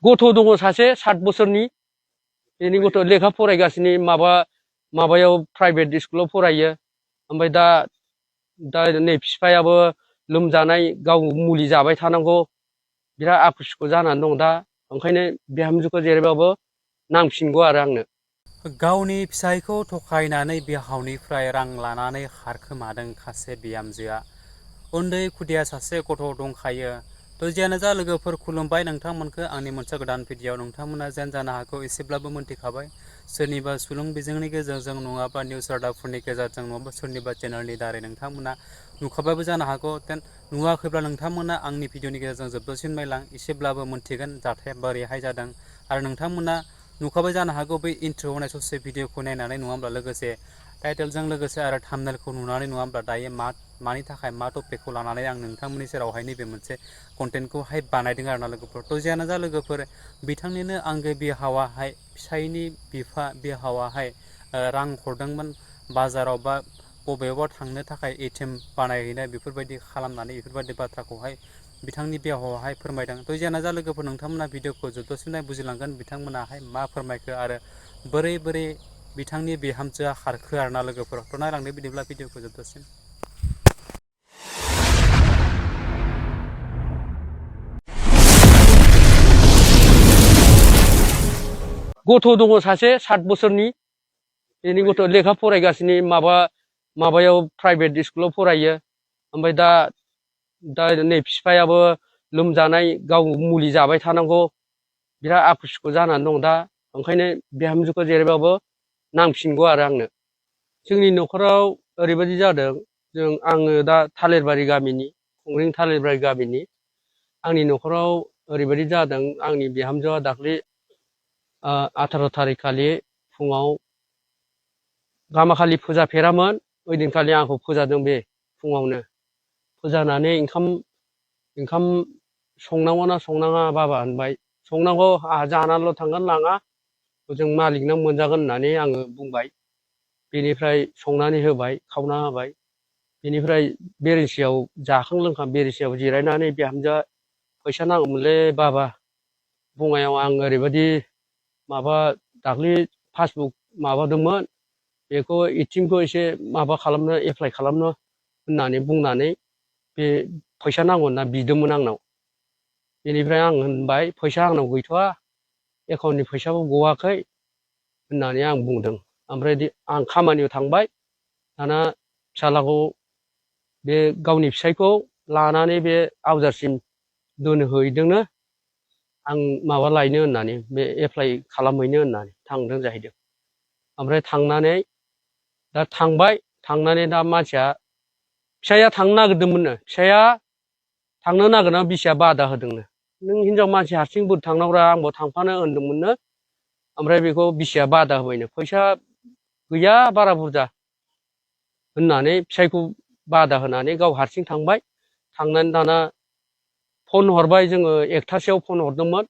गथ' दङ सासे 7 बोसोरनि बेनि गथ' लेखा फरायगासिनो माबायाव प्राइभेट स्कुलाव फरायो ओमफ्राय दा नै बिफायाबो लोमजानाय गाव मुलि जाबाय थानांगौ बिराद आखु सुखु जानानै दं दा ओंखायनो बिहामजोखौ जेरैबाबो नांफिनगौ आरो आंनो गावनि फिसायखौ थखायनानै बिहावनिफ्राय रां लानानै खारखोमादों खासे बिहामजोआ उन्दै खुदिया सासे गथ' दंखायो थ' जियानो जा लोगोफोर खुलुमबाय नोंथांमोनखौ आंनि मोनसे गोदान भिडिअ नोंथांमोना जेन जानो हागौ एसेब्लाबो मोनथिखाबाय सोरनिबा सुलुं बिजोंनि गेजेरजों नङाबा निउस रादाबफोरनि गेजेरजों नङाबा सोरनिबा चेनेलनि दारै नोंथांमोना नुखाबायबो जानो हागौ देन नुवाखैब्ला नोंथांमोना आंनि भिडिअनि गेजेरजों जोबजासिम नायलां एसेब्लाबो मोनथिगोन जाथाया बोरैहाय जादों आरो नोंथांमोना नुखाबाय जानो हागौ बै इन्ट्र होनाय ससे भिडिअखौ नायनानै नङा होमब्ला लोगोसे टाइटेलजों लोगोसे आरो थाम्बनेलखौ नुनानै नङा होमब्ला दायो मानि थाखाय मा टपिकखौ लानानै आं नोंथांमोननि सेरावहाय नैबे मोनसे कन्टेन्टखौहाय बानायदों आरो ना लोगोफोर थ' जियानो जा लोगोफोर बिथांनिनो आंगो बिहावाहाय फिसायनि बिफा बिहावाहाय रां हरदोंमोन बाजाराव बा बबेयावबा थांनो थाखाय एटिएम बानायहैनाय बेफोरबायदि खालामनानै बेफोरबायदि बाथ्राखौहाय बिथांनि बिहावाहाय फोरमायदों थ' जियानो जा लोगोफोर नोंथांमोना भिडिअखौ जोबजासिम बुजिलांगोन बिथांमोनाहाय मा फोरमायखो आरो बोरै बिथांनि बिहामजोआ खारखो आरोना लोगोफोर थ' नायलांदो बिदिब्ला भिडिअखौ जोबजासिम गथ' दङ सासे 7 बोसोरनि बेनि गथ' लेखा फरायगासिनो माबायाव प्राइभेट स्कुलाव फरायो ओमफ्राय दा नै बिफायाबो लोमजानाय गाव मुलि जाबाय थानांगौ बिराद आखु सुखु जानानै दं दा ओंखायनो बिहामजोखौ जेरैबाबो नांफिनगौ आरो आंनो जोंनि न'खराव ओरैबायदि जादों आङो दा थालिरबारि गामिनि खुंग्रिं थालिरबारि गामिनि आंनि न'खराव ओरैबायदि जादों आंनि बिहामजोआ दाख्लै 18 थारिख खालि फुङाव गामाखालि फोजाफेरामोन ओइदिनखालि आंखौ फोजादों बे फुङावनो फोजानानै ओंखाम संनांगौ ना संनाङा बाबा होनबाय संनांगौ आंहा जानानैल' थांगोन लाङा जों मालिकनाव मोनजागोन होननानै आङो बुंबाय बेनिफ्राय संनानै होबाय खावना होबाय बेनिफ्राय बेरेन्सियाव जाखां लोंखां बेरेन्सियाव जिरायनानै बिहामजोआ फैसा नांगौमोनलै बाबा बङाइयाव आं ओरैबायदि माबा दाख्लै पासबुक माबादोंमोन बेखौ एटिएमखौ एसे माबा खालामनो एप्लाइ खालामनो होननानै बुंनानै बे फैसा नांगौ होनना बिदोंमोन आंनाव बेनिफ्राय आं होनबाय फैसा आंनाव गैथ'वा एकाउन्टनि फैसाबो गवाखै होननानै आं बुंदों ओमफ्राय आं खामानियाव थांबाय दाना फिसालाखौ बे गावनि फिसायखौ लानानै बे आवजारसिम दोनहैदोंनो आं माबा लायनो होननानै बे एप्लाइ खालामहैनो होननानै थांदों जाहैदों ओमफ्राय थांनानै दा थांनानै दा मानसिया फिसाया थांनो नागिरदोंमोननो फिसाया थांनो नागिरना बिसिया बादा होदोंनो नों हिनजाव मानसि हारसिं बोरै थांनांगौरा आंबो थांफानो होनदोंमोननो ओमफ्राय बेखौ बिसिया बादा होबायनो फैसा गैया बारा बुरजा होननानै फिसायखौ बादा होनानै गाव हारसिं थांबाय थांनानै दाना फन हरबाय जोङो 1थासोआव फन हरदोंमोन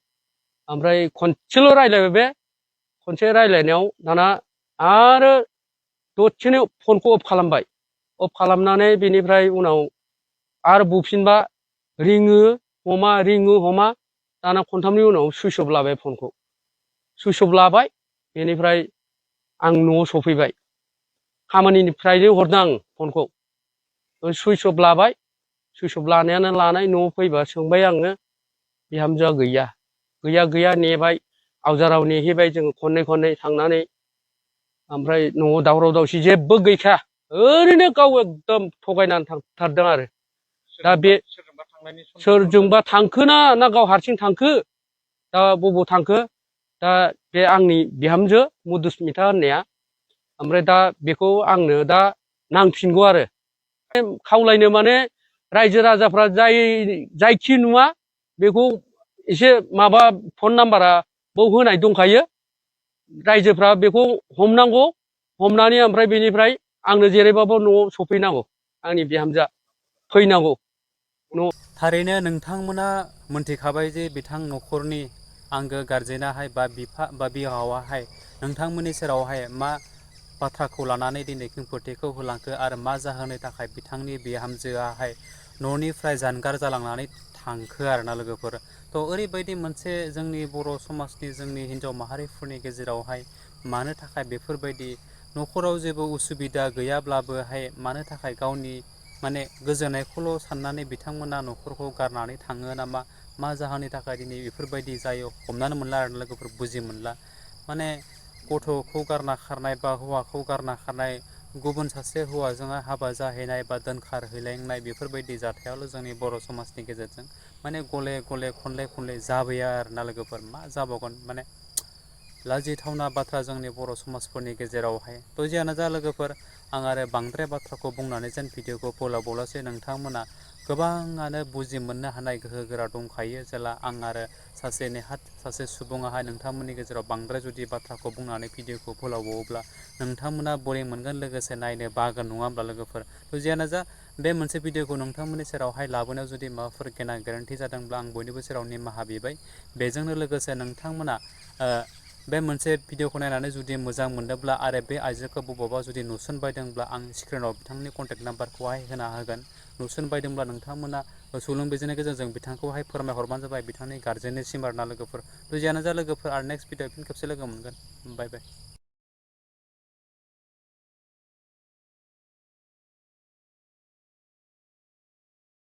ओमफ्राय खनसेल' रायज्लायबाय बे खनसे रायज्लायनायाव दाना आरो दसेनो फनखौ अफ खालामबाय अफ खालामनानै बेनिफ्राय उनाव आरो बुफिनबा रिङो हमा दाना खनथामनि उनाव सुइस अफ लाबाय फनखौ सुइस अफ लाबाय बेनिफ्राय आं न'आव सफैबाय खामानिनिफ्रायनो हरदों आं फनखौ सुइस अफ लाबाय सुइस अफ लानायानो लानाय न'आव फैबा सोंबाय आङो बिहामजोआ गैया नेबाय आवजाराव नेहैबाय जोङो खननै थांनानै ओमफ्राय न'आव दावराव दावसि जेबो गैखाया ओरैनो गाव एकदम थगायनानै थांथारदों आरो दा बे सोरजोंबा थांखोना ना गाव हारसिं थांखो दा बबाव थांखो दा बे आंनि बिहामजो मधुस्मिता होननाया ओमफ्राय दा बेखौ आंनो दा नांफिनगौ आरो खावलायनो माने रायजो राजाफ्रा जायखि नुवा बेखौ एसे माबा फन नाम्बारा बाव होनाय दंखायो रायजोफ्रा बेखौ हमनांगौ हमनानै ओमफ्राय बेनिफ्राय आंनो जेरैबाबो न'आव सफैनांगौ आंनि बिहामजोआ फैनांगौ थारैनो नोंथांमोना मोनथिखाबाय जे बिथां न'खरनि आंगो गारजेनाहाय बा बिफा बा बिहावाहाय नोंथांमोननि सेरावहाय मा बाथ्राखौ लानानै दिनै खेंफोरथिखौ होलांखो आरो मा जाहोननि थाखाय बिथांनि बिहामजोआहाय न'निफ्राय जानगार जालांनानै थांखो आरोना लोगोफोर। थ' ओरैबायदि मोनसे जोंनि बर' समाजनि जोंनि हिन्जाव माहारिफोरनि गेजेरावहाय मानो थाखाय बेफोरबायदि न'खराव जेबो उसुबिदा गैयाब्लाबोहाय मानो थाखाय गावनि माने गोजोननायखौल' साननानै बिथांमोना न'खरखौ गारनानै थाङो नामा, मा जाहोननि थाखाय दिनै बेफोरबायदि जायो हमनानै मोनला आरो लोगोफोर, बुजि मोनला। माने गथ'खौ गारना खारनाय बा हौवाखौ गारना खारनाय, गुबुन सासे हौवाजोंहाय हाबा जाहैनाय बा दोनखारहैलायनाय बेफोरबायदि जाथायाल' जोंनि बर' समाजनि गेजेरजों माने गले गले खनले खनले जाबोया आरोना लोगोफोर। मा जाबावगोन माने लाजिथावना बाथ्रा जोंनि बर' समाजफोरनि गेजेरावहाय। थ' जियानो जा लोगोफोर, आं आरो बांद्राय बाथ्राखौ बुंनानै जेन भिडिअखौ फोलावबावलासै, नोंथांमोना गोबाङानो बुजि मोननो हानाय गोहो गोरा दंखायो जेला आं आरो सासे नेहाथ सासे सुबुङाहाय नोंथांमोननि गेजेराव बांद्राय जुदि बाथ्राखौ बुंनानै भिडिअखौ फोलावबावोब्ला नोंथांमोना बरिं मोनगोन, लोगोसे नायनो बागोन, नङा होमब्ला लोगोफोर। थ' जियानो जा बे मोनसे भिडिअखौ नोंथांमोननि सेरावहाय लाबोनायाव जुदि माबाफोर गेना गोरोन्थि जादोंब्ला आं बयनिबो सेराव निमाहा बिबाय। बेजोंनो लोगोसे नोंथांमोना बे मोनसे भिडिअखौ नायनानै जुदि मोजां मोनदोंब्ला आरो बे आइजोखौ बबावबा जुदि नुसनबायदोंब्ला आं स्क्रिनाव बिथांनि कन्टेक्ट नाम्बारखौहाय होना होगोन। नुसनबायदोंब्ला नोंथांमोना सुलुं बिजिरनि गेजेरजों बिथांखौहाय फोरमायहरबानो जाबाय, बिथांनि गार्जेननिसिम आरोना लोगोफोर। थ' जियानो जा लोगोफोर, आरो नेक्स्ट भिडिअ फिन खेबसे लोगो मोनगोन। बाय बाय।